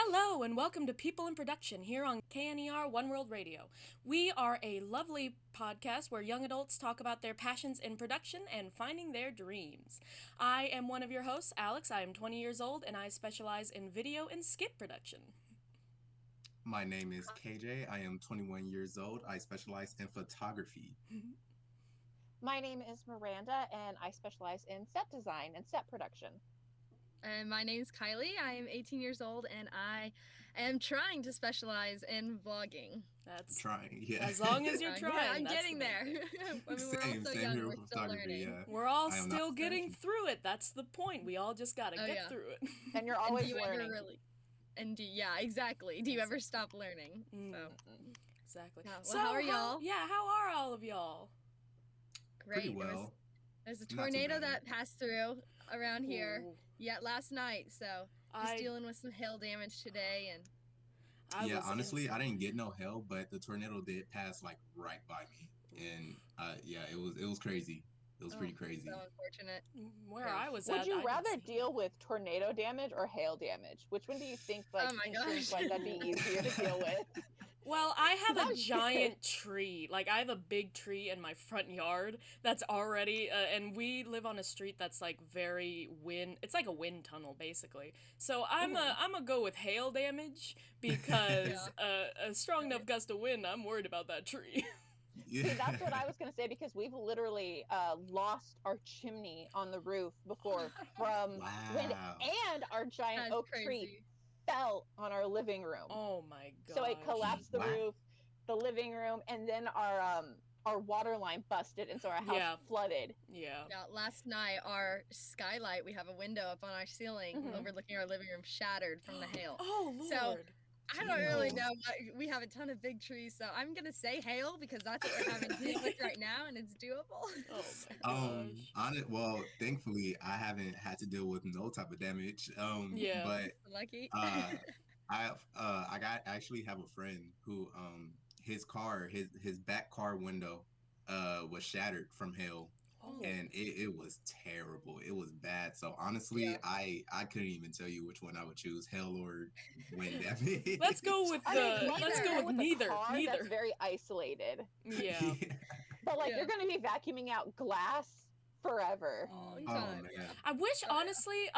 Hello and welcome to People in Production here on KNER One World Radio. We are a lovely podcast where young adults talk about their passions in production and finding their dreams. I am one of your hosts, Alex. I am 20 years old and I specialize in video and skit production. My name is KJ. I am 21 years old. I specialize in photography. My name is Miranda, and I specialize in set design and set production. And my name is Kileigh. I am 18 years old, and I am trying to specialize in vlogging. That's trying, yeah. As long as you're trying. Yeah, I'm getting there. We're all so young, we're still learning. Yeah. We're all still getting through it. That's the point. We all just gotta get through it. And you're always learning. Yeah, exactly. Do you ever stop learning? So. Exactly. Yeah, well, so how are y'all? How are all of y'all? Great. Pretty well. There's a tornado that passed through around here last night, so just dealing with some hail damage today. And honestly, I didn't get no hail, but the tornado did pass like right by me, and it was crazy. It was pretty crazy. So unfortunate. Where I was Would you rather deal with tornado damage or hail damage? Which one do you think that'd be easier to deal with? Well, I have a giant tree. Like, I have a big tree in my front yard that's already, and we live on a street that's like very it's like a wind tunnel, basically. So I'm a go with hail damage because a strong enough gust of wind, I'm worried about that tree. Yeah. See, that's what I was going to say, because we've literally lost our chimney on the roof before from wind, and our giant oak tree fell on our living room. Oh my god! So it collapsed the roof, the living room, and then our water line busted, and so our house flooded. Yeah. Last night, our skylight, we have a window up on our ceiling overlooking our living room, shattered from the hail. Oh Lord! So, I don't really know. We have a ton of big trees, so I'm gonna say hail because that's what we're having to deal with right now, and it's doable. Oh my gosh. Well, thankfully, I haven't had to deal with no type of damage. But lucky. I actually have a friend who his back car window was shattered from hail. And it was terrible. It was bad. So honestly, I couldn't even tell you which one I would choose, hail or wind damage. Let's go with neither. That's very isolated. Yeah. But you're going to be vacuuming out glass forever. Oh man. I wish honestly,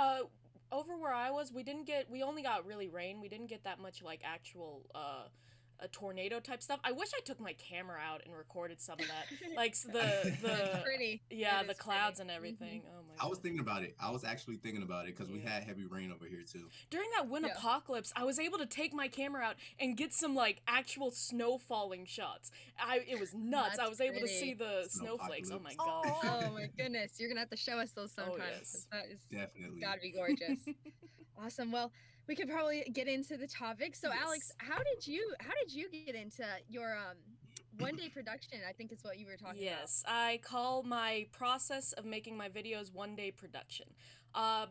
over where I was, we only got really rain. We didn't get that much actual a tornado type stuff. I wish I took my camera out and recorded some of that, like the pretty. The clouds and everything. Oh my god. I was thinking about it. I was actually thinking about it because we had heavy rain over here too. During that wind apocalypse, I was able to take my camera out and get some actual snow falling shots. It was nuts. I was able to see the snowflakes. Oh my god. Oh my goodness. You're gonna have to show us those sometime. Oh, yes. That is definitely gotta be gorgeous. Awesome. Well, we could probably get into the topic. So Alex, how did you get into your one-day production? I think is what you were talking about. Yes, I call my process of making my videos one-day production.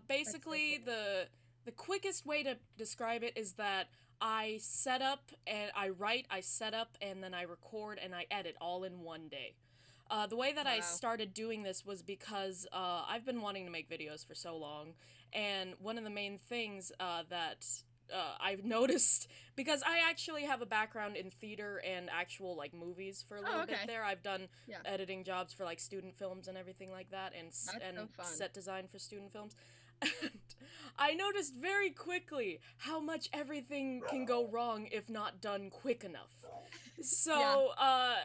Basically, so cool. The quickest way to describe it is that I set up and I write, I set up, and then I record and I edit all in one day. The way that I started doing this was because I've been wanting to make videos for so long, and one of the main things that I've noticed, because I actually have a background in theater and actual movies for a little bit there. I've done editing jobs for student films and everything like that, and set design for student films. And I noticed very quickly how much everything can go wrong if not done quick enough. So,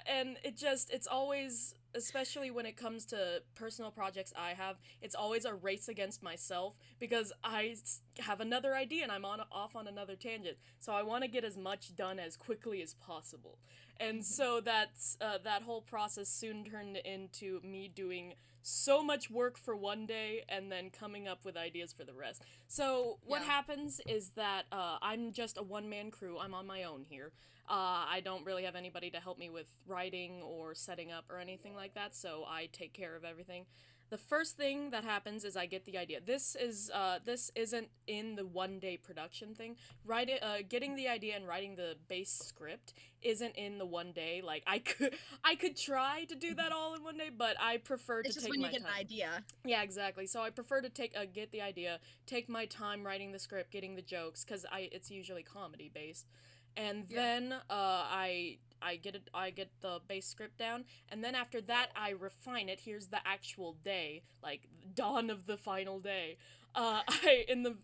and it's always, especially when it comes to personal projects I have, it's always a race against myself because I have another idea and I'm off on another tangent. So I want to get as much done as quickly as possible. And so that whole process soon turned into me doing so much work for one day and then coming up with ideas for the rest. So what happens is that I'm just a one-man crew. I'm on my own here. I don't really have anybody to help me with writing or setting up or anything like that, so I take care of everything. the first thing that happens is I get the idea. This isn't in the 1-day production thing. Getting the idea and writing the base script isn't in the 1 day. Like I could try to do that all in 1 day, but I prefer to take my time. It's just when you get an idea. Yeah, exactly. So I prefer to get the idea, take my time writing the script, getting the jokes, because it's usually comedy based, and then I get the base script down, and then after that I refine it. Here's the actual day, like dawn of the final day. In the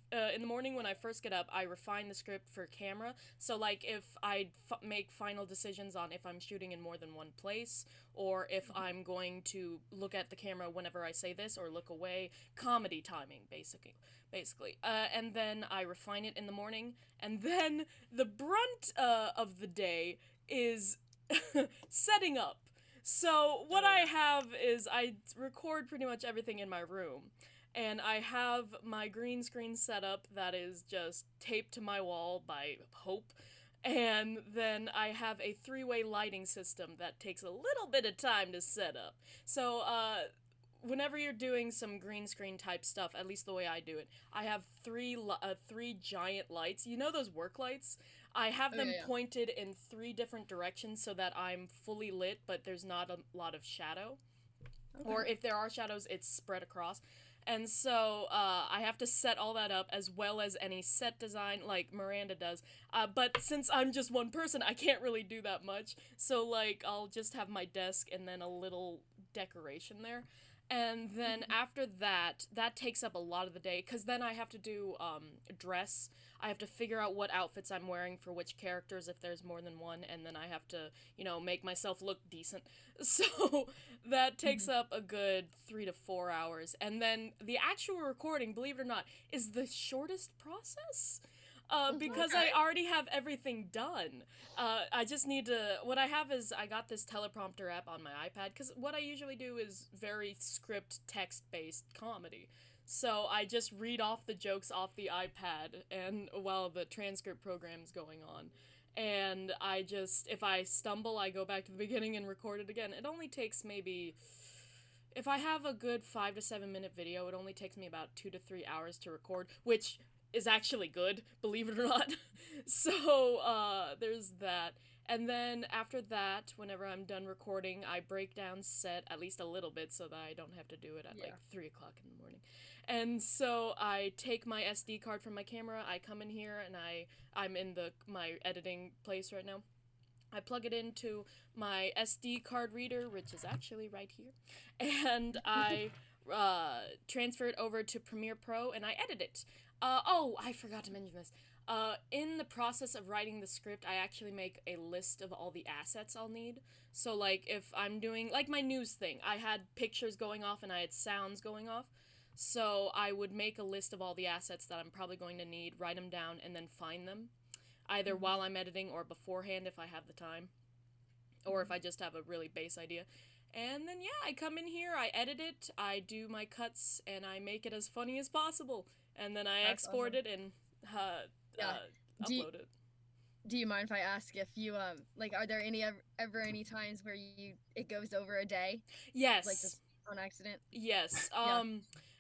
morning when I first get up, I refine the script for camera. So like if I make final decisions on if I'm shooting in more than one place, or if I'm going to look at the camera whenever I say this or look away, comedy timing basically. And then I refine it in the morning, and then the brunt of the day is setting up. So what I have is I record pretty much everything in my room, and I have my green screen set up that is just taped to my wall by Hope, and then I have a 3-way lighting system that takes a little bit of time to set up. So whenever you're doing some green screen type stuff, at least the way I do it, I have three giant lights. You know those work lights? I have them pointed in 3 different directions so that I'm fully lit, but there's not a lot of shadow. Okay. Or if there are shadows, it's spread across. And so I have to set all that up, as well as any set design like Miranda does. But since I'm just one person, I can't really do that much. So like I'll just have my desk and then a little decoration there. And then after that takes up a lot of the day, because then I have to do dress. I have to figure out what outfits I'm wearing for which characters if there's more than one, and then I have to, make myself look decent. So that takes up a good 3 to 4 hours. And then the actual recording, believe it or not, is the shortest process. Because I already have everything done. I just need to, what I have is I got this teleprompter app on my iPad, because what I usually do is very script text-based comedy. So I just read off the jokes off the iPad and while the transcript program's going on. And I just, if I stumble, I go back to the beginning and record it again. It only takes maybe, if I have a good 5 to 7 minute video, it only takes me about 2 to 3 hours to record, which is actually good, believe it or not. So, there's that. And then after that, whenever I'm done recording, I break down set at least a little bit so that I don't have to do it at like 3 o'clock in the morning. And so I take my SD card from my camera, I come in here, and I'm in my editing place right now. I plug it into my SD card reader, which is actually right here, and I transfer it over to Premiere Pro, and I edit it. I forgot to mention this. In the process of writing the script, I actually make a list of all the assets I'll need. So, like, if I'm doing, like, my news thing, I had pictures going off and I had sounds going off. So I would make a list of all the assets that I'm probably going to need, write them down, and then find them. Either while I'm editing or beforehand if I have the time. Or if I just have a really base idea. And then, I come in here, I edit it, I do my cuts, and I make it as funny as possible. And then I export it and upload it. Do you mind if I ask if you, are there ever any times where it goes over a day? Yes. Like, just on accident? Yes.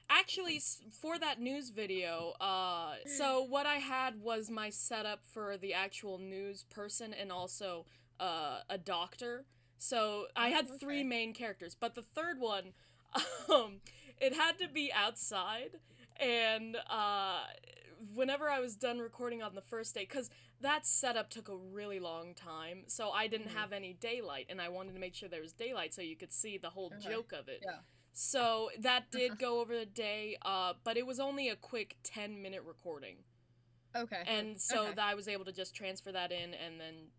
Actually, for that news video, so what I had was my setup for the actual news person and also a doctor. So I had 3 main characters, but the third one, it had to be outside, and whenever I was done recording on the first day, because that setup took a really long time, so I didn't have any daylight, and I wanted to make sure there was daylight so you could see the whole joke of it. Yeah. So that did go over the day, but it was only a quick 10-minute recording. Okay. And so I was able to just transfer that in and then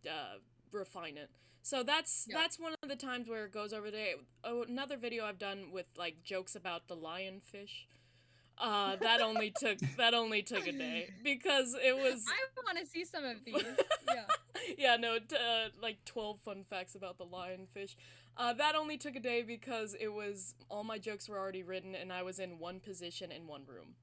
refine it. So that's one of the times where it goes over the day. Another video I've done with like jokes about the lionfish. That only took a day because it was. I want to see some of these. Like 12 fun facts about the lionfish. That only took a day because it was all my jokes were already written and I was in one position in one room.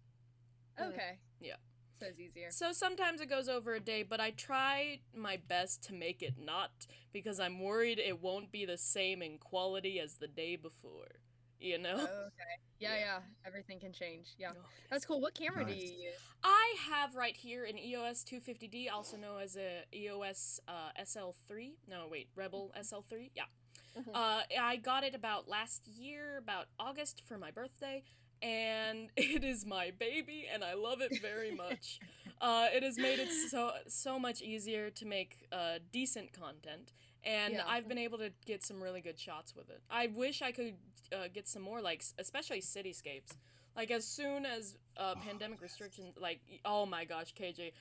Okay. Yeah. So it's easier. So sometimes it goes over a day, but I try my best to make it not because I'm worried it won't be the same in quality as the day before. you know? Oh, okay. Yeah. Everything can change. Yeah. Oh, That's yes. cool. What camera do you Nice. use? I have right here an EOS 250D, also known as a EOS SL3. No, wait, Rebel SL3. Yeah. Mhm. I got it about last year, about August for my birthday, and it is my baby, and I love it very much. It has made it so much easier to make decent content, and Yeah. I've been able to get some really good shots with it. I wish I could get some more, like especially cityscapes. Like as soon as Oh, pandemic yes. restrictions, like oh my gosh, KJ,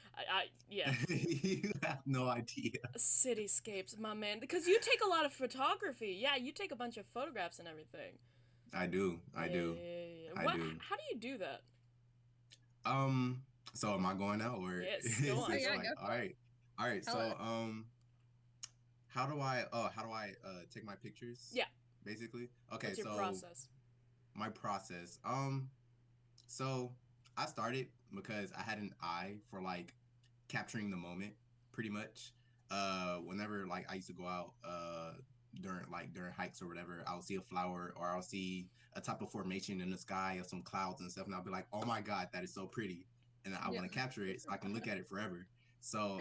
yeah, You have no idea. cityscapes, my man, because you take a lot of photography. Yeah, you take a bunch of photographs and everything. I do. I do. I What? do. How do you do that? Um, so am I going out or Yes, go is on. Oh this yeah, like go for it. all right, Tell so us. how do I take my pictures Yeah. basically? Okay, What's your so process? my process. So I started because I had an eye for like capturing the moment pretty much. Whenever like I used to go out during hikes or whatever, I'll see a flower or I'll see a type of formation in the sky of some clouds and stuff, and I'll be like, oh my god, that is so pretty, and I Yeah. want to capture it so I can look at it forever. So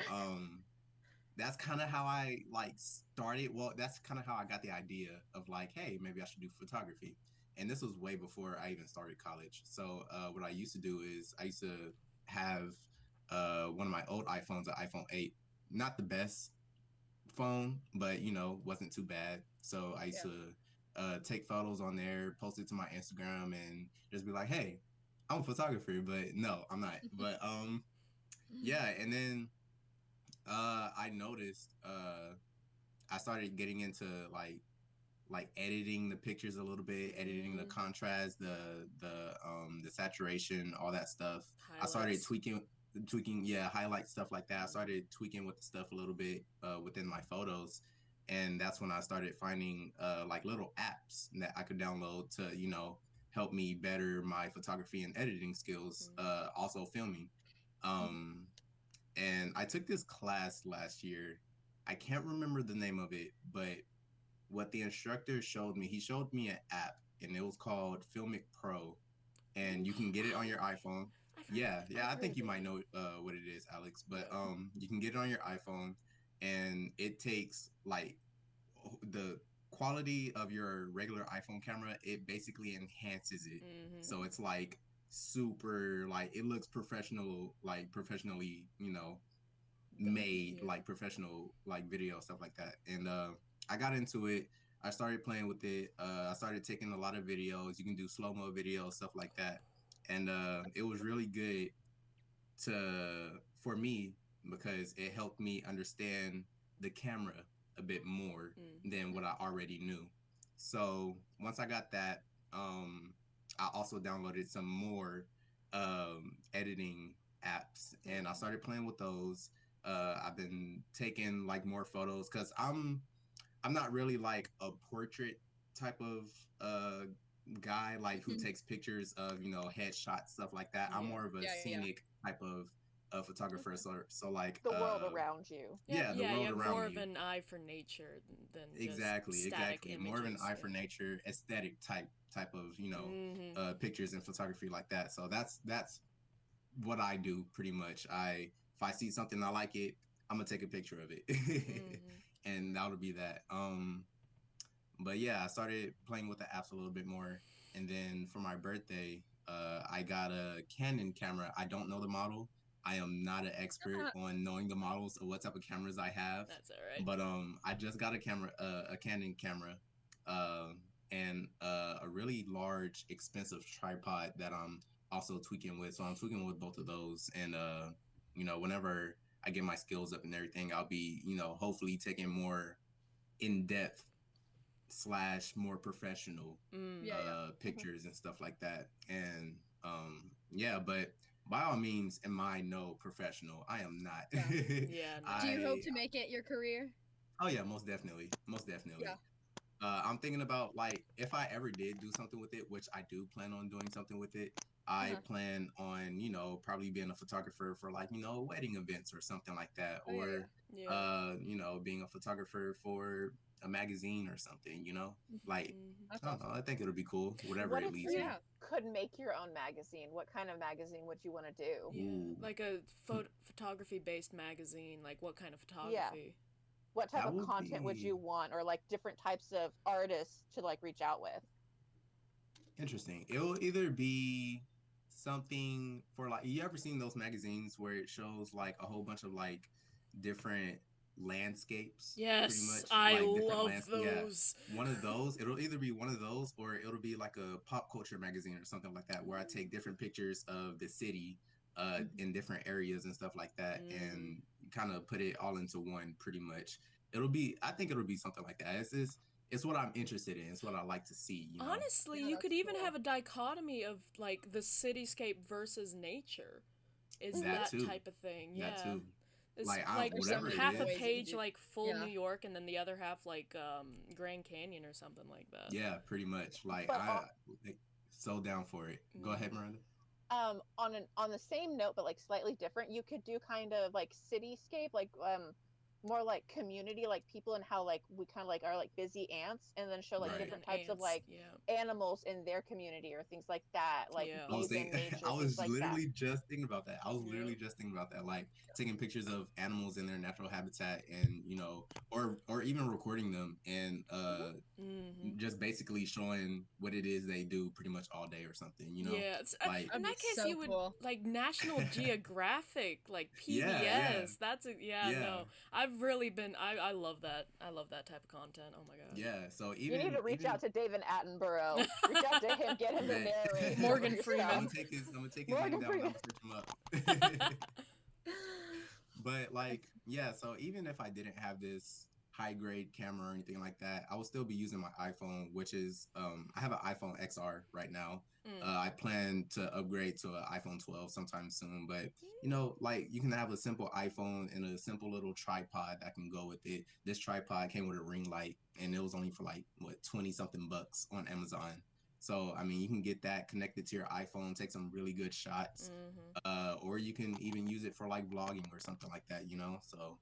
that's kind of how I like started. Well, that's kind of how I got the idea of like, hey, maybe I should do photography. And this was way before I even started college. So what I used to do is I used to have one of my old iPhones, an iPhone 8, not the best phone, but you know, wasn't too bad. So I used Yeah. to take photos on there, post it to my Instagram, and just be like, hey, I'm a photographer, but no, I'm not. But yeah, and then I noticed I started getting into like editing the pictures a little bit, editing the contrast, the saturation, all that stuff. I started Highlights. tweaking, yeah, highlight stuff like that. I started tweaking with the stuff a little bit within my photos, and that's when I started finding like little apps that I could download to help me better my photography and editing skills. Also filming. Um, and I took this class last year. I can't remember the name of it, but what the instructor showed me, he showed me an app and it was called Filmic Pro, and you can get it on your iPhone. Yeah, I've I heard think of you it. might know what it is, Alex. But you can get it on your iPhone, and it takes like the quality of your regular iPhone camera. It basically enhances it, so it's like super like it looks professional, like professionally, made like professional like video stuff like that. And I got into it. I started playing with it. I started taking a lot of videos. You can do slow-mo videos, stuff like that. And it was really good to for me because it helped me understand the camera a bit more than what I already knew. So once I got that, I also downloaded some more editing apps and I started playing with those. I've been taking like more photos because I'm not really like a portrait type of guy like who takes pictures of headshots stuff like that. I'm more of a Yeah. scenic type of photographer. Okay. So like The world around you. yeah, the You world have around more of you. an eye for nature than just Exactly, static exactly. More of an images. eye for nature, aesthetic type of pictures and photography like that. So that's what I do pretty much. If I see something I like it, I'm gonna take a picture of it, and that'll be that. But yeah, I started playing with the apps a little bit more, and then for my birthday, I got a Canon camera. I don't know the model. I am not an expert on knowing the models of what type of cameras I have, That's all right. but I just got a Canon camera, and a really large, expensive tripod that I'm also tweaking with. So I'm tweaking with both of those, and whenever I get my skills up and everything, I'll be hopefully taking more in depth slash more professional Yeah. pictures and stuff like that. And yeah, but by all means, am I no professional? I am not. Yeah, no. Do you hope I to make it your career? Oh yeah, most definitely, most Yeah. definitely. I'm thinking about like if I ever did do something with it, which I do plan on doing something with it. I plan on, probably being a photographer for like, wedding events or something like that, or being a photographer for a magazine or something, like That's I don't know. I think it'll be cool, whatever What it if leads you to. could make your own magazine? What kind of magazine would you want to do? Yeah, Ooh, like a photography based magazine. Like what kind of Yeah. photography? What type that of would content would you be want, or like different types of artists to like reach out with? interesting. It'll either be something for like, you ever seen those magazines where it shows like a whole bunch of like different landscapes, pretty Yes, much I like different love lands. Yeah, those. one of those. It'll either be one of those or it'll be like a pop culture magazine or something like that, where I take different pictures of the city in different areas and stuff like that, Mm. and kind of put it all into one, pretty much. I think it'll be something like that. It's what I'm interested in. It's what I like to see. Honestly, Yeah, you that's could even cool. have a dichotomy of like the cityscape versus nature. Is That that too. type of thing? That Yeah. too. It's Like like There's so whatever many it half a is. ways that you page do- like full Yeah. New York and then the other half like Grand Canyon or something like that. Yeah, pretty much. Like But so down for it. Go ahead, Miranda. on the same note, but like slightly different, you could do kind of like cityscape, like more like community, like people, and how like we kind of like are like busy ants, and then show like Right. different And types of ants, like yeah. animals in their community or things like that, like Yeah. I was bees in thinking, nature, I things was like that. literally just thinking about that. I was Yeah. literally just thinking about that, like taking pictures of animals in their natural habitat, and or even recording them, and Mm-hmm. just basically showing what it is they do pretty much all day or something. Yeah, Like in That'd be that case, so you would cool. like National Geographic, like PBS. yeah, That's a yeah. yeah, No, I've really been. I love that. I love that type of content. Oh my god. yeah. So You need to reach even out to David Attenborough. Reach out to him, get him to that narrate. Morgan some of your Freeman. I'm stuff. gonna take his Morgan name down. And I'm Freeman. gonna search him up. But like, yeah, so even if I didn't have this high grade camera or anything like that, I would still be using my iPhone, which is I have an iPhone XR right now. Mm. I plan to upgrade to an iPhone 12 sometime soon, but like you can have a simple iPhone and a simple little tripod that can go with it. This tripod came with a ring light, and it was only for like what 20 something bucks on Amazon. So I mean, you can get that connected to your iPhone, take some really good shots, Mm-hmm. or you can even use it for like vlogging or something like that. So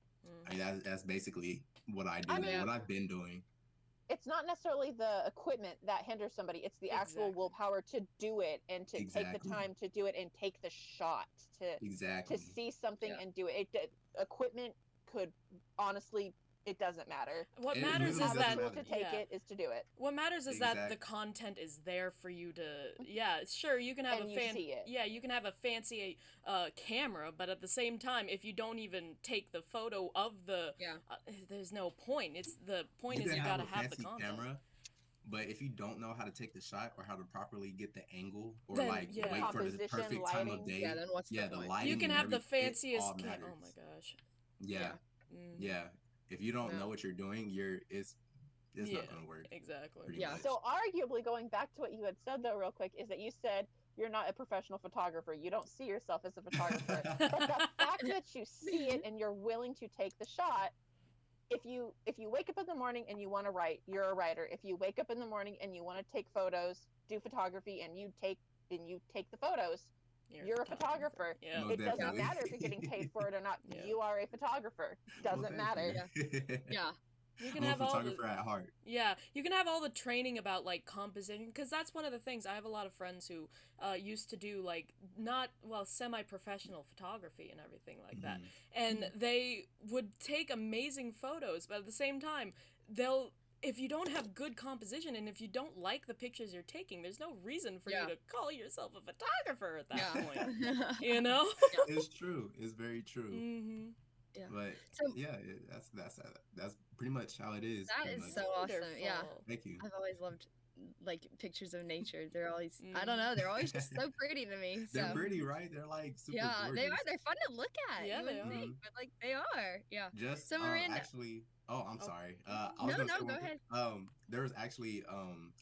I mean, that's basically what I do, I mean, what I've been doing. it's not necessarily the equipment that hinders somebody, it's the actual Exactly. willpower to do it, and to take the Exactly. time to do it, and take the shot to Exactly. see something Yeah. and do it. Equipment could honestly, it doesn't matter. What It matters really is Have that a tool to take yeah. it is to do it. What matters is that the Exactly. content is there for you to. Yeah, sure, you can have And a you see it. Yeah, you can have a fancy camera, but at the same time, if you don't even take the photo of the, Yeah. there's no point. It's the point You is can you have gotta a have the fancy content. camera, but if you don't know how to take the shot or how to properly get the angle, or Then, like yeah. wait for the Composition, perfect time of lighting. day, Yeah, then what's the the point? lighting, You can and have the it all fanciest Oh matters. my gosh. Yeah, Mm. yeah. If you don't No. know what you're doing, it's Yeah, not gonna work. exactly. Pretty Yeah. much. So arguably, going back to what you had said though real quick, is that you said you're not a professional photographer. You don't see yourself as a photographer. But the fact that you see it and you're willing to take the shot, if you wake up in the morning and you want to write, you're a writer. If you wake up in the morning and you want to take photos, do photography, and you take the photos, you're a photographer. Yeah. Most It doesn't definitely. matter if you're getting paid for it or not. Yeah. You are a photographer. Doesn't matter. Yeah. You can I'm a have all the photographer at heart. Yeah, you can have all the training about like composition, because that's one of the things. I have a lot of friends who used to do like not semi-professional photography and everything like that, and they would take amazing photos, but at the same time, if you don't have good composition and if you don't like the pictures you're taking, there's no reason for you to call yourself a photographer at that point. You know? It's true. It's very true. Mm-hmm. Yeah. But So- yeah, that's pretty much how it is. That pretty is much. so awesome. Yeah. Wonderful. Thank you. I've always loved like pictures of nature. They're always I don't know, they're always just so pretty to me. So They're pretty, right? They're like super yeah, gorgeous. they are. They're fun to look at. Yeah, You they wouldn't are. think, but like they are. Yeah. Just So Miranda, actually, I'm Oh. sorry. I was No, gonna no, say go one ahead. thing. There was actually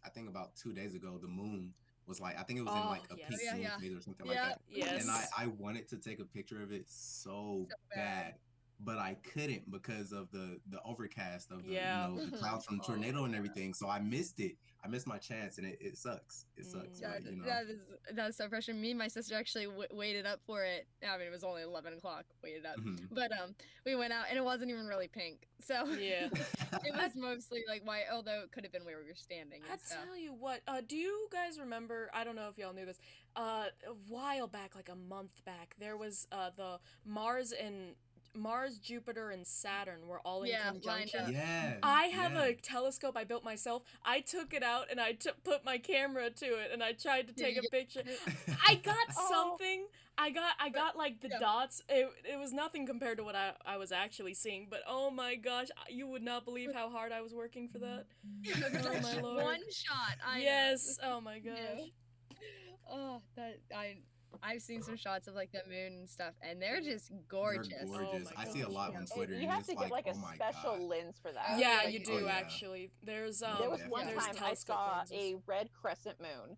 I think about 2 days ago, the moon was like, I think it was in Oh, like a yes. peak Yeah, moon yeah. phase or something Yeah. like that. Yes. And I wanted to take a picture of it so So bad. bad. but I couldn't because of the overcast of the Yeah. the clouds from the Oh tornado my and God. everything. So I missed it. I missed my chance, and it sucks. It sucks, Mm. but That's so frustrating. Me and my sister actually waited up for it. I mean, it was only 11 o'clock. Waited up, mhm. but we went out and it wasn't even really pink. So Yeah. it was mostly like white, although it could have been where we were standing I and stuff. tell you what, do you guys remember, I don't know if y'all knew this, a while back, like a month back, there was the Mars, Jupiter, and Saturn were all in Yeah, lined conjunction. up. Yeah, I have yeah. a telescope I built myself. I took it out and I put my camera to it and I tried to Did take you a get picture. it? I got Oh. something. I got like the Yeah. dots. It was nothing compared to what I was actually seeing, but oh my gosh, you would not believe how hard I was working for that. Oh my lord. One shot. I know. Yes. Oh my Yeah. gosh. Oh, I've seen some shots of like the moon and stuff, and they're just They're gorgeous. gorgeous. my I see a gosh, lot yeah. on Twitter, You and have it's to get like oh a my special god. lens for that. Yeah, Like, you do Oh, yeah. actually. There's There was one definitely. time I telescope saw lenses. a red crescent moon.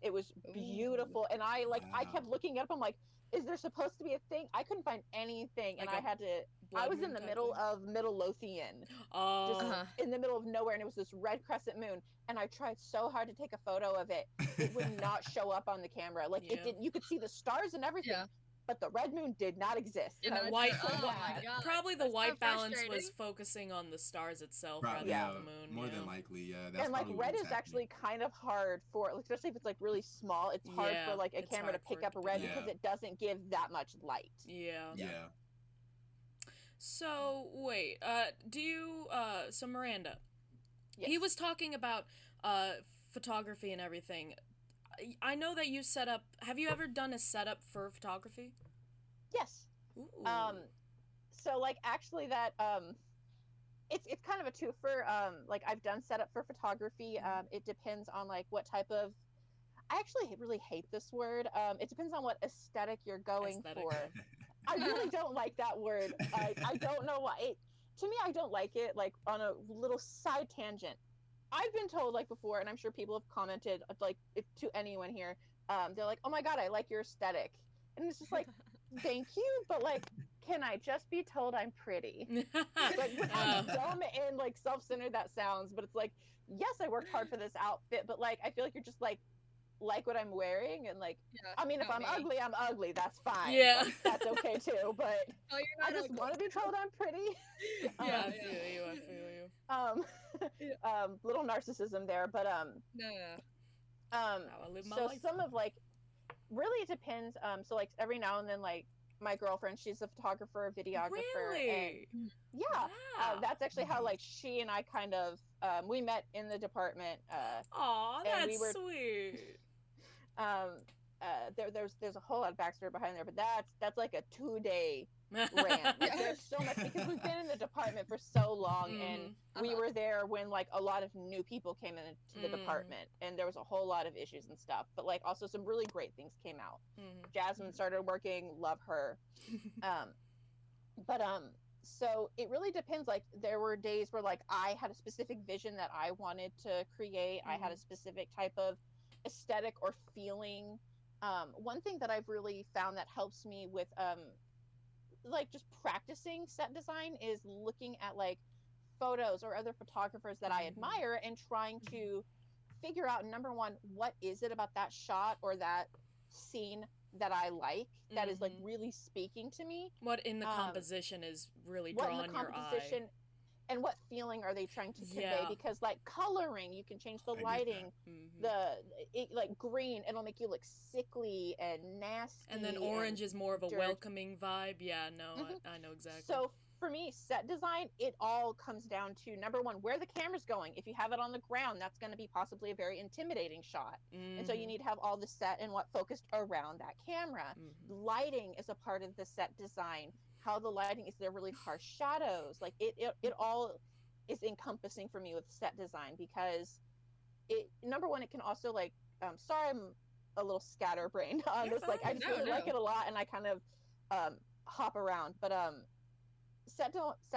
It was Ooh. beautiful, and I Wow. kept looking it up. I'm like, is there supposed to be a thing? I couldn't find anything, and Like I a had to. I blood was in moon the type middle thing? of Midlothian, just Oh. in the middle of nowhere, and it was this red crescent moon. And I tried so hard to take a photo of it. It would not show up on the camera. Like Yeah. it did. You could see the stars and everything, Yeah. but the red moon did not exist. And I The was white. so oh my mad. god. Probably the That's so white balance was frustrating. focusing on the stars itself Probably, rather Yeah. than the moon. more yeah. than likely, yeah. That's And like probably what red was is happening. actually kind of hard for, especially if it's like really small. It's hard Yeah, for like a it's camera to hard for pick it up to a pick red up. because Yeah. it doesn't give that much light. Yeah. Yeah. So wait, so Miranda, Yes. he was talking about photography and everything. I know that you set up. Have you ever done a setup for photography? Yes. Ooh. So like actually that it's kind of a twofer. Like I've done setup for photography. It depends on like what type of. I actually really hate this word. It depends on what aesthetic you're going Aesthetic. for. I really don't like that word. I don't know why. To me, I don't like it. Like on a little side tangent, I've been told like before, and I'm sure people have commented like if to anyone here, they're like, "Oh my god, I like your aesthetic," and it's just like, "Thank you," but like, can I just be told I'm pretty? Like with how dumb and like self-centered that sounds, but it's like, yes, I worked hard for this outfit, but like I feel like you're just like what I'm wearing, and like Yeah, I mean, if not I'm me. ugly, I'm ugly. That's fine. Yeah. Like, that's okay too. But Oh, you're I not just ugly. want to be told I'm pretty. Yeah, I Um, feel you. I feel you. little narcissism there, but No. How I live my so life. some of like, really it depends. So like every now and then, like my girlfriend, she's a photographer, a videographer, and Really? yeah, Wow. that's actually how like she and I kind of we met in the department. Aw, and we that's were- sweet. There's a whole lot of backstory behind there, but that's like a 2-day rant. Yeah. There's so much because we've been in the department for so long, and we were there when like a lot of new people came into the department, and there was a whole lot of issues and stuff. But like also some really great things came out. Jasmine started working, love her. So it really depends. Like there were days where like I had a specific vision that I wanted to create. I had a specific type of aesthetic or feeling. One thing that I've really found that helps me with like just practicing set design is looking at like photos or other photographers that I admire and trying to figure out, number one, what is it about that shot or that scene that I like that is like really speaking to me. What in the composition is really drawing your eye. And what feeling are they trying to convey? Yeah. Because like coloring, you can change the I get lighting. that. Like green, it'll make you look sickly and nasty. And then orange is more of a dirt. welcoming vibe. Yeah, no, I know exactly. So for me, set design, it all comes down to, number one, where the camera's going. If you have it on the ground, that's going to be possibly a very intimidating shot. And so you need to have all the set and what focused around that camera. Lighting is a part of the set design. How the lighting is, there really harsh shadows. Like it all is encompassing for me with set design, because number one, it can also like, sorry, I'm a little scatterbrained on You're this. Like I fine. just really like it a lot, and I kind of hop around. But set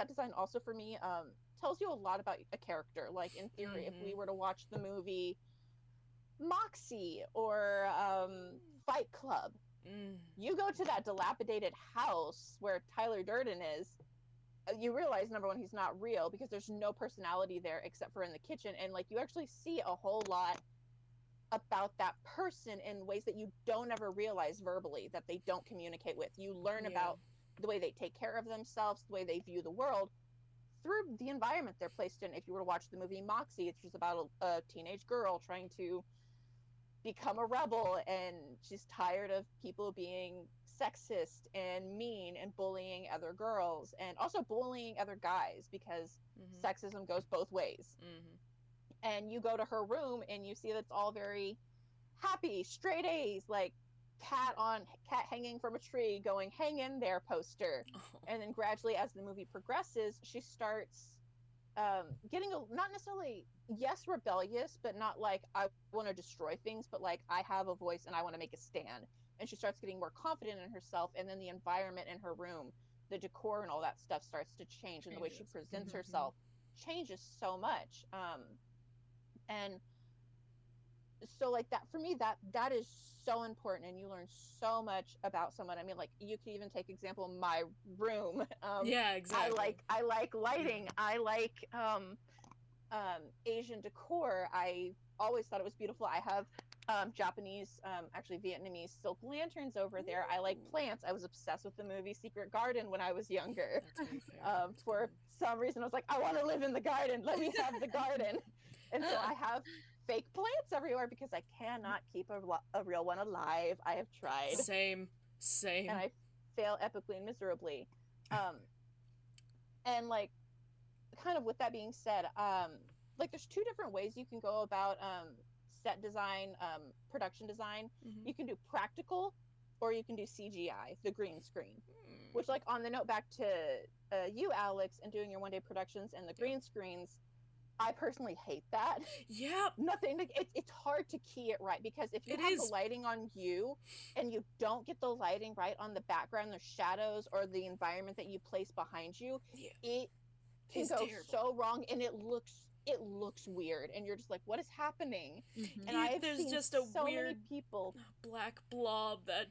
design also for me tells you a lot about a character. Like in theory, if we were to watch the movie Moxie or Fight Club, you go to that dilapidated house where Tyler Durden is, you realize, number one, he's not real because there's no personality there except for in the kitchen. And like, you actually see a whole lot about that person in ways that you don't ever realize verbally, that they don't communicate with. You learn about the way they take care of themselves, the way they view the world through the environment they're placed in. If you were to watch the movie Moxie, it's just about a teenage girl trying to become a rebel, and she's tired of people being sexist and mean and bullying other girls and also bullying other guys, because sexism goes both ways. And you go to her room and you see that's all very happy, straight A's, like cat hanging from a tree going hang in there poster. And then gradually, as the movie progresses, she starts getting not necessarily rebellious, but not like I want to destroy things, but like I have a voice and I want to make a stand. And she starts getting more confident in herself, and then the environment in her room, the decor and all that stuff starts to change, and the way she presents herself changes so much. And so like that, for me, that is so important, and you learn so much about someone. I mean, like, you could even take example my room. Exactly. I like lighting. I like Asian decor. I always thought it was beautiful. I have Japanese, actually Vietnamese silk lanterns over there. I like plants. I was obsessed with the movie Secret Garden when I was younger. That's very fair. For some reason, I was like, I want to live in the garden. Let me have the garden. And so I have fake plants everywhere because I cannot keep a real one alive. I have tried. Same. And I fail epically and miserably. And like, kind of with that being said, like, there's two different ways you can go about set design, production design. You can do practical, or you can do CGI, the green screen. Which, like, on the note back to you, Alex, and doing your one-day productions and the green screens, I personally hate that. It's hard to key it right, because if you have the lighting on you and you don't get the lighting right on the background, the shadows, or the environment that you place behind you, it can go so wrong, and it looks weird, and you're just like, what is happening? And I've seen just a so weird many people black blob that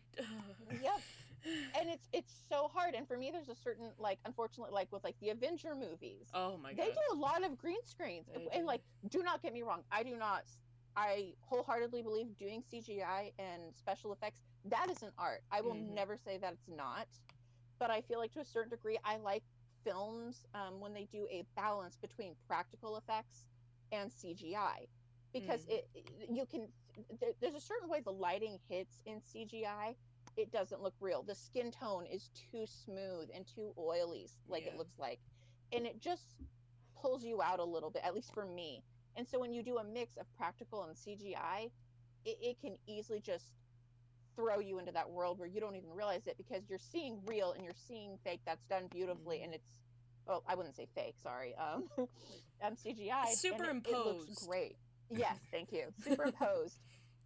and it's so hard. And for me, there's a certain, like, unfortunately, like with like the Avenger movies, oh my god, they do a lot of green screens. And like, do not get me wrong, I wholeheartedly believe doing CGI and special effects, that is an art. I will never say that it's not, but I feel like to a certain degree, I like films when they do a balance between practical effects and CGI, because there's a certain way the lighting hits in CGI. It doesn't look real. The skin tone is too smooth and too oily, like it looks like, and it just pulls you out a little bit, at least for me. And so when you do a mix of practical and CGI, it can easily just throw you into that world where you don't even realize it, because you're seeing real and you're seeing fake that's done beautifully. And it's, well, I wouldn't say fake, sorry, CGI. Superimposed. It looks great. Yes, thank you. Superimposed.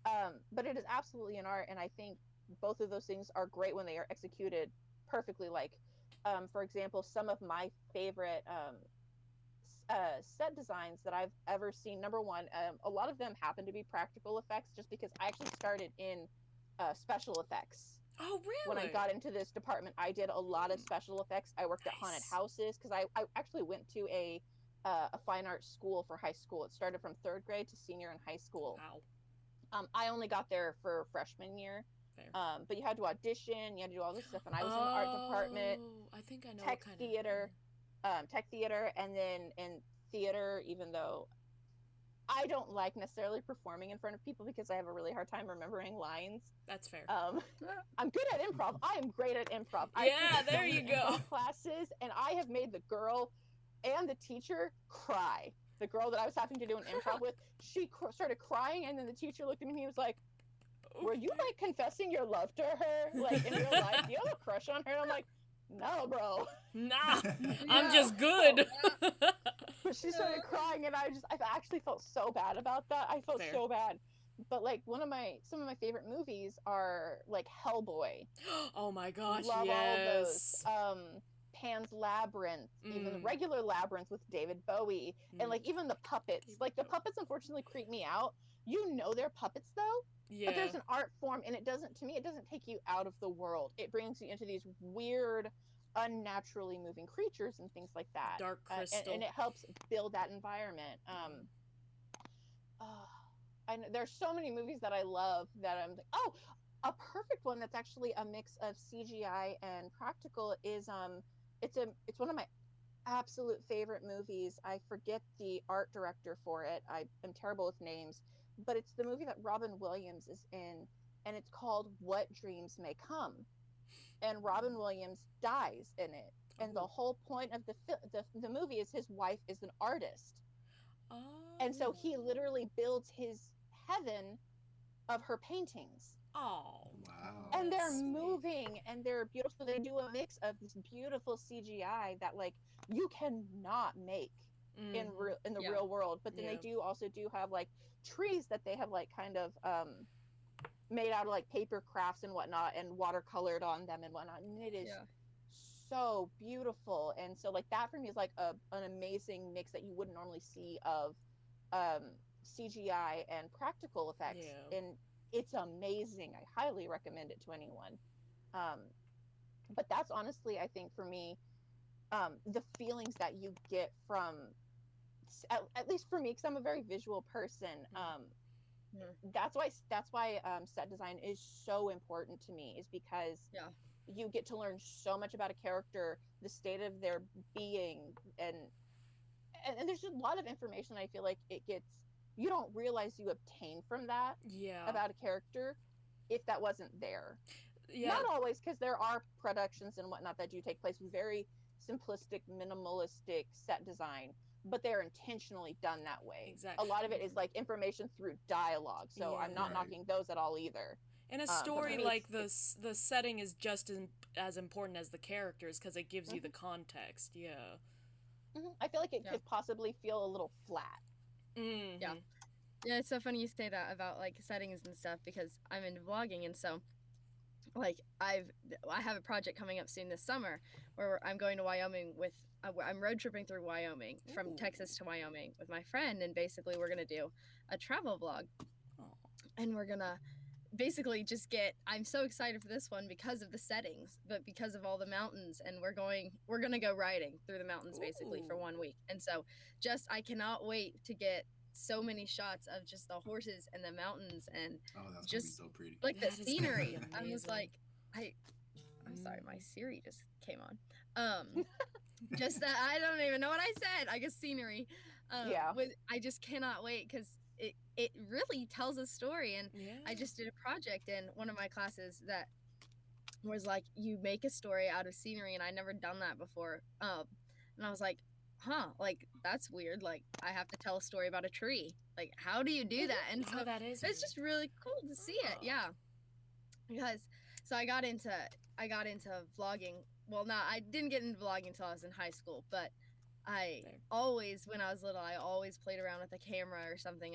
But it is absolutely an art, and I think both of those things are great when they are executed perfectly. Like, for example, some of my favorite set designs that I've ever seen, number one, a lot of them happen to be practical effects, just because I actually started in special effects. Oh, really? When I got into this department, I did a lot of special effects. I worked at haunted houses, because I actually went to a fine arts school for high school. It started from 3rd grade to senior in high school. Wow. I only got there for freshman year. But you had to audition, you had to do all this stuff, and I was in the art department. I think I know. Tech theater, and then in theater, even though I don't like necessarily performing in front of people because I have a really hard time remembering lines. That's fair. I'm good at improv. I am great at improv. There you go. Classes, and I have made the girl and the teacher cry. The girl that I was having to do an improv with, she started crying, and then the teacher looked at me and he was like, were you like confessing your love to her, like in real life? Do you have a crush on her? And I'm like, no, bro. Nah, I'm just good. But she started crying, and I actually felt so bad about that. I felt so bad. But like, some of my favorite movies are like Hellboy. Oh my gosh, love yes. all of those. Pan's Labyrinth, even the regular Labyrinth with David Bowie, and like even the puppets. Like, the puppets unfortunately creep me out. You know they're puppets though. Yeah. But there's an art form, and it doesn't take you out of the world. It brings you into these weird unnaturally moving creatures and things like that. Dark crystal. And it helps build that environment. There's so many movies that I love that I'm like, oh, a perfect one that's actually a mix of CGI and practical is it's one of my absolute favorite movies. I forget the art director for it. I am terrible with names, but it's the movie that Robin Williams is in, and it's called What Dreams May Come. And Robin Williams dies in it, and the whole point of the movie is his wife is an artist. Oh. And so he literally builds his heaven of her paintings. Oh, wow. And they're moving and they're beautiful. They do a mix of this beautiful CGI that like you cannot make in the real world. But then they do also have like trees that they have like kind of made out of like paper crafts and whatnot and watercolored on them and whatnot. And it is so beautiful. And so like that for me is like an amazing mix that you wouldn't normally see of CGI and practical effects. And it's amazing. I highly recommend it to anyone. But that's honestly, I think for me, the feelings that you get from, at least for me, because I'm a very visual person. That's why set design is so important to me, is because you get to learn so much about a character, the state of their being, and there's just a lot of information I feel like you don't realize you obtain from that about a character if that wasn't there. Not always, because there are productions and whatnot that do take place with very simplistic, minimalistic set design, but they're intentionally done that way. Exactly. A lot of it is like information through dialogue, so I'm not knocking those at all either. In a story, like the setting is just as important as the characters, because it gives you the context. I feel like it could possibly feel a little flat. Yeah, it's so funny you say that about like settings and stuff, because I'm into vlogging, and so like I have a project coming up soon this summer where I'm going to Wyoming with I'm road tripping through Wyoming from Texas to Wyoming with my friend, and basically we're gonna do a travel vlog. And we're gonna basically just I'm so excited for this one because of the settings, but because of all the mountains, and we're gonna go riding through the mountains basically for 1 week. And so I cannot wait to get so many shots of just the horses and the mountains and that's just gonna be so pretty. like the scenery. I was like, I'm sorry, my Siri just came on. Just that I don't even know what I said. I guess scenery. I just cannot wait, because it really tells a story. And I just did a project in one of my classes that was like, you make a story out of scenery, and I never done that before. And I was like, like that's weird. Like I have to tell a story about a tree. Like how do you do that? And so that is it's just really cool to see it. Yeah. Because so I got into vlogging. Well, I didn't get into vlogging until I was in high school, but I always, when I was little, I always played around with a camera or something.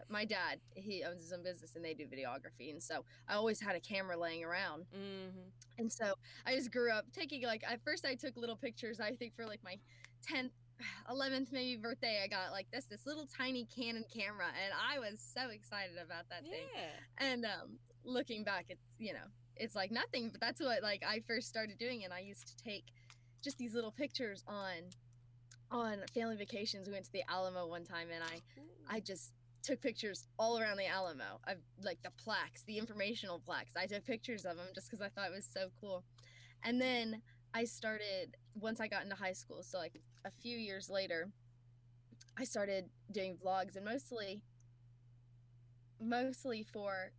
My dad, he owns his own business and they do videography. And so I always had a camera laying around. And so I just grew up taking, like, at first I took little pictures. I think for like my 10th, 11th maybe birthday, I got like this little tiny Canon camera. And I was so excited about that thing. And looking back, it's like nothing, but that's what like I first started doing. And I used to take just these little pictures on family vacations. We went to the Alamo one time, and I just took pictures all around the Alamo. I like the plaques, the informational plaques. I took pictures of them just because I thought it was so cool. And then I started, once I got into high school, so like a few years later, I started doing vlogs, and mostly for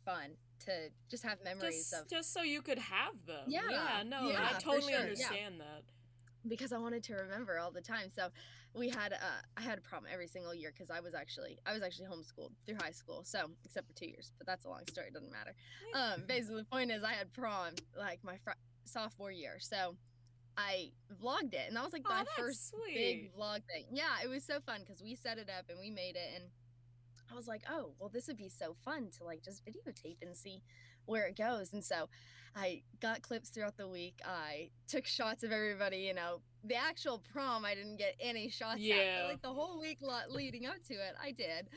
fun, to just have memories just so you could have them. I totally understand that. Because I wanted to remember all the time. So I had a problem every single year, because I was actually homeschooled through high school. So except for 2 years, but that's a long story. It doesn't matter. Basically the point is I had prom like my sophomore year. So I vlogged it, and that was like my first big vlog thing. Yeah, it was so fun because we set it up and we made it, and I was like, oh, well, this would be so fun to like just videotape and see where it goes. And so I got clips throughout the week. I took shots of everybody, the actual prom, I didn't get any shots at, but like the whole week leading up to it, I did.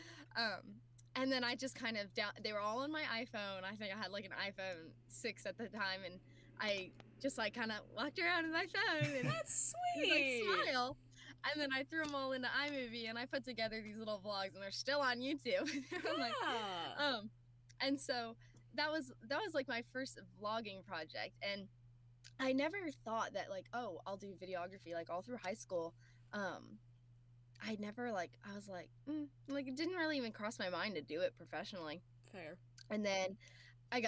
And then I just kind of they were all on my iPhone. I think I had like an iPhone 6 at the time, and I just like kind of walked around with my phone and That's sweet. like smile. And then I threw them all into iMovie and I put together these little vlogs and they're still on YouTube. I'm like, and so that was like my first vlogging project. And I never thought that like, oh, I'll do videography like all through high school. I never like, I was like, like it didn't really even cross my mind to do it professionally. Fair. And then I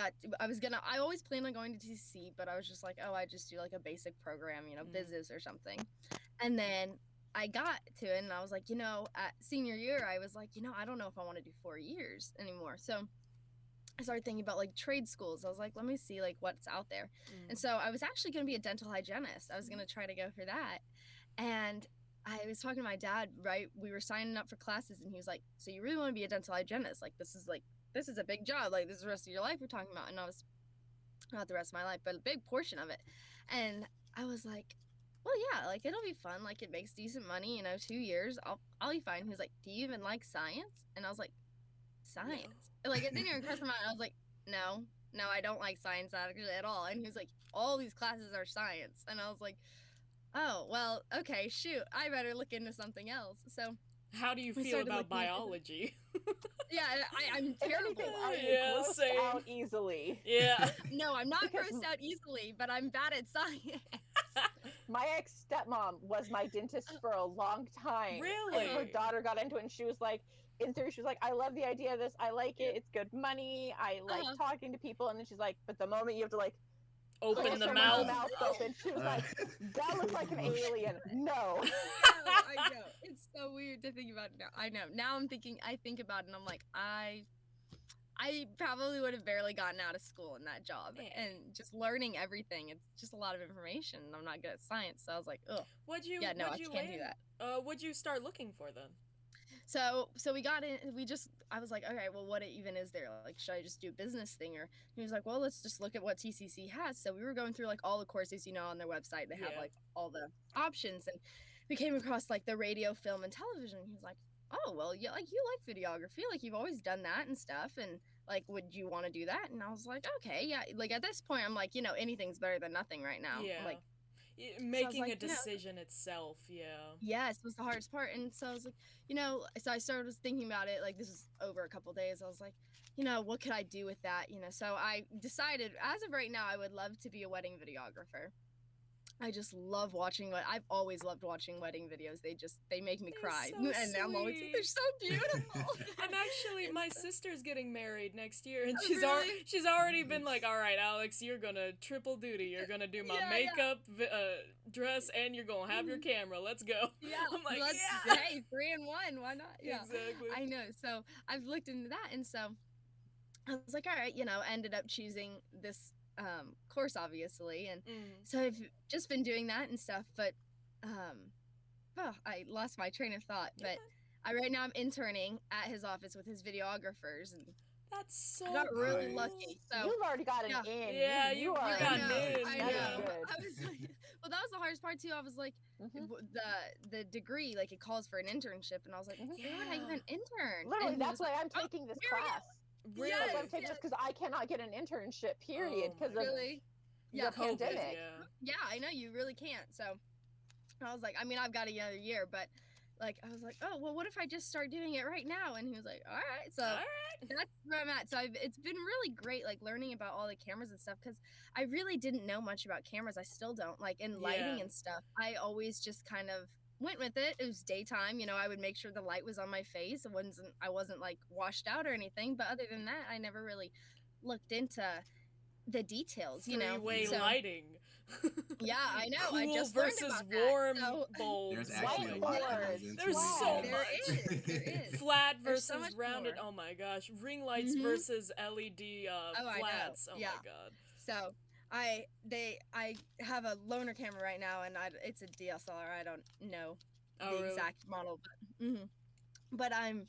always planned on going to TCC, but I was just like, oh, I just do like a basic program, business or something. And then I got to it and I was like, at senior year, I was like, I don't know if I want to do 4 years anymore. So I started thinking about like trade schools. I was like, let me see like what's out there. And so I was actually going to be a dental hygienist. I was going to try to go for that. And I was talking to my dad, right? We were signing up for classes and he was like, so you really want to be a dental hygienist? Like, this is a big job. Like, this is the rest of your life we're talking about. And I was, not the rest of my life, but a big portion of it. And I was like, well, yeah, like it'll be fun. Like it makes decent money, 2 years. I'll be fine. He was like, do you even like science? And I was like, science? No. Like it didn't even cross my mind. I was like, no, I don't like science actually at all. And he was like, all these classes are science. And I was like, oh, well, okay, shoot, I better look into something else. So how do you feel about biology? Yeah, I'm terrible. Grossed out easily. Yeah. No, I'm not grossed out easily, but I'm bad at science. My ex-stepmom was my dentist for a long time. Really? And her daughter got into it and she was like, in theory, she was like, I love the idea of this. I like it. It's good money. I like talking to people. And then she's like, but the moment you have to like open the mouth open, she was like, that looks like an alien. No. I know. It's so weird to think about now. I know. Now I think about it and I'm like, I probably would have barely gotten out of school in that job. And just learning everything. It's just a lot of information. And I'm not good at science. So I was like, ugh. I can't do that. What'd you start looking for then? So we got in, I was like, okay, well, what even is there? Like, should I just do a business thing? Or he was like, well, let's just look at what TCC has. So we were going through like all the courses, on their website. They have like all the options. And we came across like the radio, film, and television. He was like, oh, well, yeah, like you like videography. Like you've always done that and stuff. And like, would you want to do that? And I was like, okay, yeah. Like at this point, I'm like, anything's better than nothing right now. Yeah. Like, making a decision itself, Yes, was the hardest part. And so I was like, so I started thinking about it, like this was over a couple days. I was like, what could I do with that? So I decided as of right now, I would love to be a wedding videographer. I just love watching I've always loved watching wedding videos. They make me cry. So and I'm always like, they're so beautiful. And actually my sister's getting married next year and really? she's already been like, all right, Alex, you're gonna triple duty. You're gonna do my makeup, dress, and you're gonna have your camera. Let's go. Yeah. I'm like, hey, 3 in 1. Why not? Yeah. Exactly. I know. So I've looked into that. And so I was like, all right, ended up choosing this course obviously, and so I've just been doing that and stuff, but I lost my train of thought. But right now I'm interning at his office with his videographers, and that's so I got really lucky. So you've already got an in. Yeah, you got an in. I know. I was like, well, that was the hardest part too. I was like, the degree, like it calls for an internship, and I was like, where would I even intern? Literally, that's why I'm taking this class. Really? Yes, I'm taking this because I cannot get an internship, period, because of the pandemic. Yeah, I know, you really can't. So I was like, I mean, I've got another year, but like, I was like, oh, well, what if I just start doing it right now? And he was like, all right. So that's where I'm at. So it's been really great, like learning about all the cameras and stuff, because I really didn't know much about cameras. I still don't, like in lighting and stuff. I always just kind of went with it. It was daytime, I would make sure the light was on my face. I wasn't like washed out or anything, but other than that, I never really looked into the details, Three-way lighting. Yeah, I know. Cool I just versus learned warm about that. bulbs. There's actually a lot of There's so much. There is. Flat versus so rounded. more. Oh my gosh. Ring lights versus LED flats. Oh my god. So I have a loaner camera right now, and it's a DSLR. I don't know the exact model, but I'm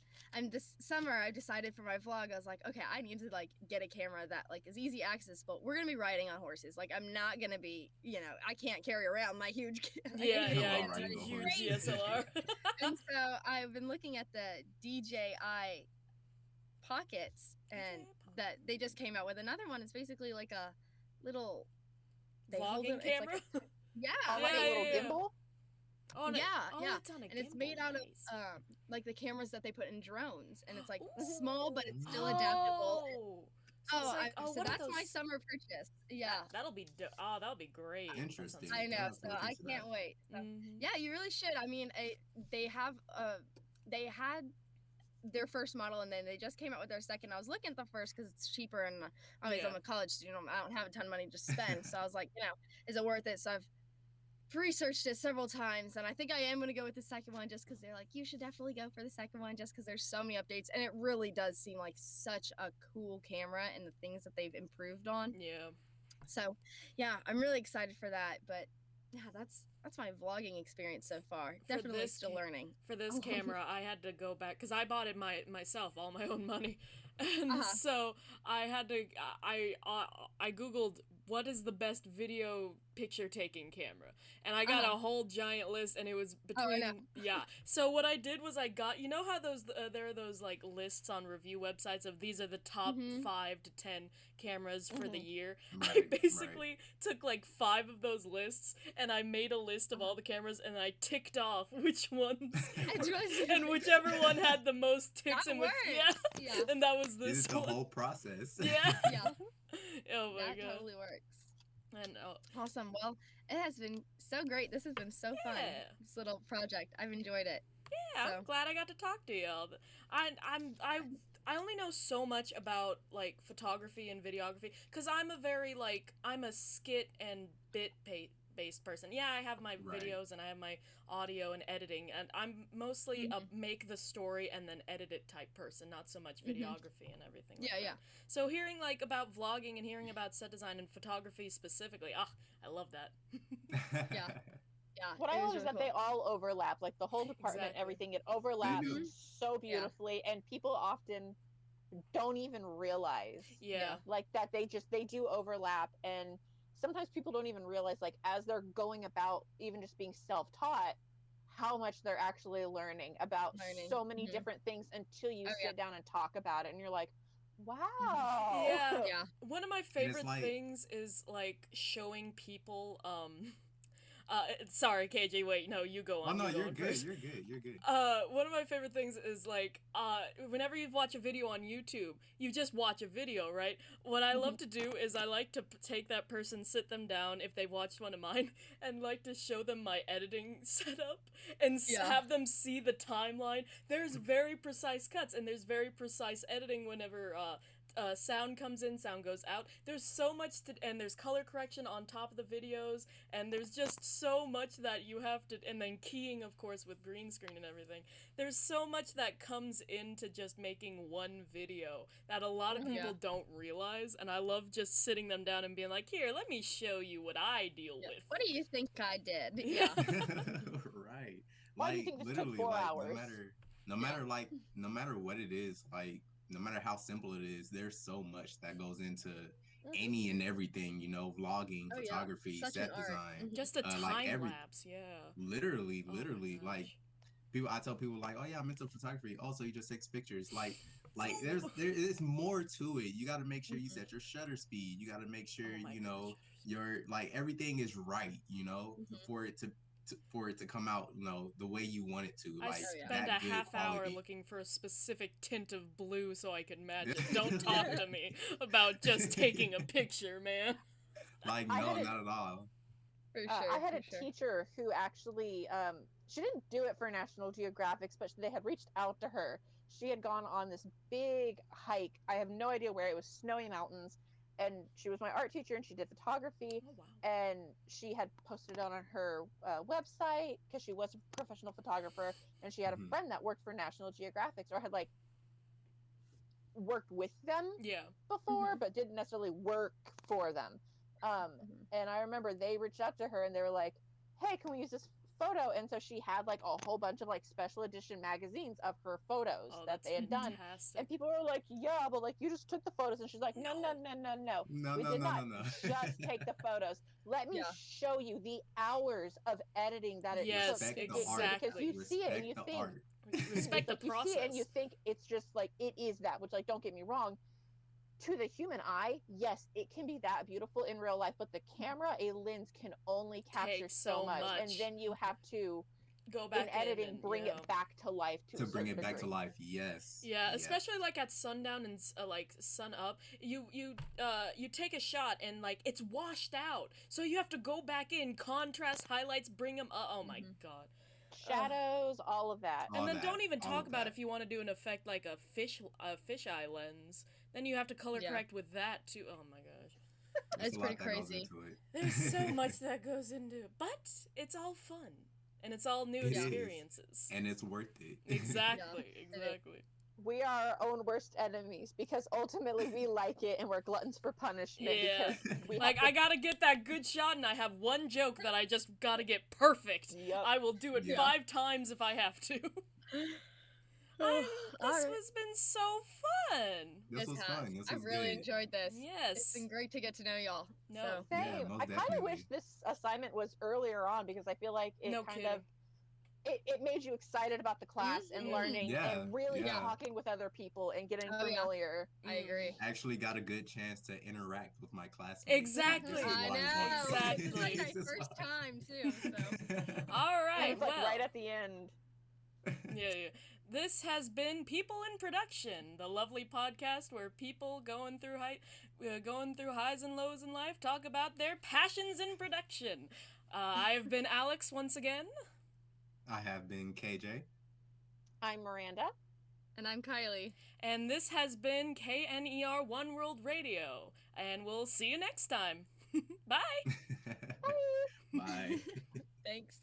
this summer I decided for my vlog, I was like, okay, I need to like get a camera that like is easy accessible. We're gonna be riding on horses. Like I'm not gonna be, I can't carry around my huge huge DSLR. And so I've been looking at the DJI pockets, and that they just came out with another one. It's basically like a little they hold vlogging it. camera. It's like Yeah, like a little gimbal. Oh, yeah, yeah. It's on a And it's gimbal, made out of nice. like the cameras that they put in drones, and it's like Ooh. small, but it's still adaptable. So it's like, so what are that's those? my summer purchase. Yeah, That'll be that'll be great. Interesting. I know. I'll So look I into can't that. wait. So, Mm-hmm. yeah, you really should. I mean, they have they had their first model, and then they just came out with their second. I was looking at the first because it's cheaper, and I'm a college student. I don't have a ton of money to spend, so I was like, is it worth it? So I've researched it several times, and I think I am going to go with the second one just because they're like, you should definitely go for the second one just because there's so many updates, and it really does seem like such a cool camera and the things that they've improved on. Yeah. So yeah, I'm really excited for that. But yeah, that's my vlogging experience so far. Definitely still learning. For this camera, I had to go back because I bought it myself, all my own money, and so I had to. I googled what is the best video picture taking camera, and I got a whole giant list, and it was between So what I did was I got, you know how those there are those like lists on review websites of these are the top 5 to 10 cameras for the year. I basically took like 5 of those lists, and I made a list of all the cameras, and I ticked off which ones and whichever one had the most ticks and which and that was this the whole process. Yeah. Oh my god. That totally works. And awesome. Well, it has been so great. This has been so fun. This little project. I've enjoyed it. Yeah, so. I'm glad I got to talk to y'all. I only know so much about like photography and videography because I'm a skit and bit based person. Yeah, I have my videos and I have my audio and editing, and I'm mostly a make the story and then edit it type person, not so much videography and everything like that. So hearing like about vlogging and hearing about set design and photography specifically, I love that. Yeah. What I love is that they all overlap, like the whole department, everything, it overlaps so beautifully, and people often don't even realize like that they do overlap, and sometimes people don't even realize, like, as they're going about even just being self-taught, how much they're actually learning about so many different things until you sit down and talk about it, and you're like, wow. Yeah. One of my favorite things is like showing people sorry, KJ, wait, no, you go on. Oh, no, you're good. First. You're good. One of my favorite things is, like, whenever you watch a video on YouTube, you just watch a video, right? What I love to do is I like to take that person, sit them down, if they watched one of mine, and like to show them my editing setup, and have them see the timeline. There's very precise cuts, and there's very precise editing whenever, sound comes in, sound goes out. There's so much and there's color correction on top of the videos, and there's just so much that you have to, and then keying, of course, with green screen and everything. There's so much that comes into just making one video that a lot of people don't realize, and I love just sitting them down and being like, here, let me show you what I deal with. What do you think I did? Right. Why do you think this literally, took 4 like, hours? No matter what it is, like, no matter how simple it is, there's so much that goes into any and everything, you know, vlogging, photography, set design. Just a time lapse, Literally, like, I tell people, like, oh yeah, I'm into photography. Also, you just take pictures. Like there's more to it. You got to make sure you set your shutter speed. You got to make sure, you know, your, like, everything is right, you know, for it to come out, you know, the way you want it to. I spend a half hour looking for a specific tint of blue so I can match it. Don't talk to me about just taking a picture, man. Like, no, not at all. For sure. I had a teacher who actually, she didn't do it for National Geographic, but they had reached out to her. She had gone on this big hike. I have no idea where. It was snowy mountains. And she was my art teacher, and she did photography. Oh, wow. And she had posted it on her website because she was a professional photographer, and she had a friend that worked for National Geographic, or had, like, worked with them before, but didn't necessarily work for them. And I remember they reached out to her, and they were like, hey, can we use this photo? And so she had, like, a whole bunch of, like, special edition magazines of her photos that they had done. And people were like, yeah, but, like, you just took the photos. And she's like, no. We did not just take the photos. Let me show you the hours of editing that it took. Because you see it and you think, respect the process. You see it and you think it's just like, it is that, which, like, don't get me wrong, to the human eye, yes, it can be that beautiful in real life, but the camera, a lens can only capture Takes so much, and then you have to go back in editing and, bring it back to life to bring it back to life. Yes. Yeah, especially like at sundown and like sun up, you take a shot and like it's washed out, so you have to go back in, contrast, highlights, bring them up. Oh my god, shadows, all of that. And then don't even talk about if you want to do an effect like a fisheye lens, then you have to color correct with that too. Oh my gosh, that's pretty crazy. There's so much that goes into it, but it's all fun. And it's all new experiences. And it's worth it. Exactly, exactly. We are our own worst enemies because ultimately we like it and we're gluttons for punishment. Yeah. Because I gotta get that good shot and I have one joke that I just gotta get perfect. Yep. I will do it 5 times if I have to. This has been so fun. This was fun. This was really enjoyed this. Yes. It's been great to get to know y'all. No. So. Same. Yeah, I kind of wish this assignment was earlier on because I feel like it it made you excited about the class and learning and really talking with other people and getting familiar. I agree. Actually got a good chance to interact with my classmates. Exactly. I know. Exactly. It's like my first time too. So. All right. It's like right at the end. Yeah. This has been People in Production, the lovely podcast where people going through highs and lows in life talk about their passions in production. I've been Alex once again. I have been KJ. I'm Miranda. And I'm Kileigh. And this has been KNER One World Radio. And we'll see you next time. Bye. Bye. Bye. Thanks.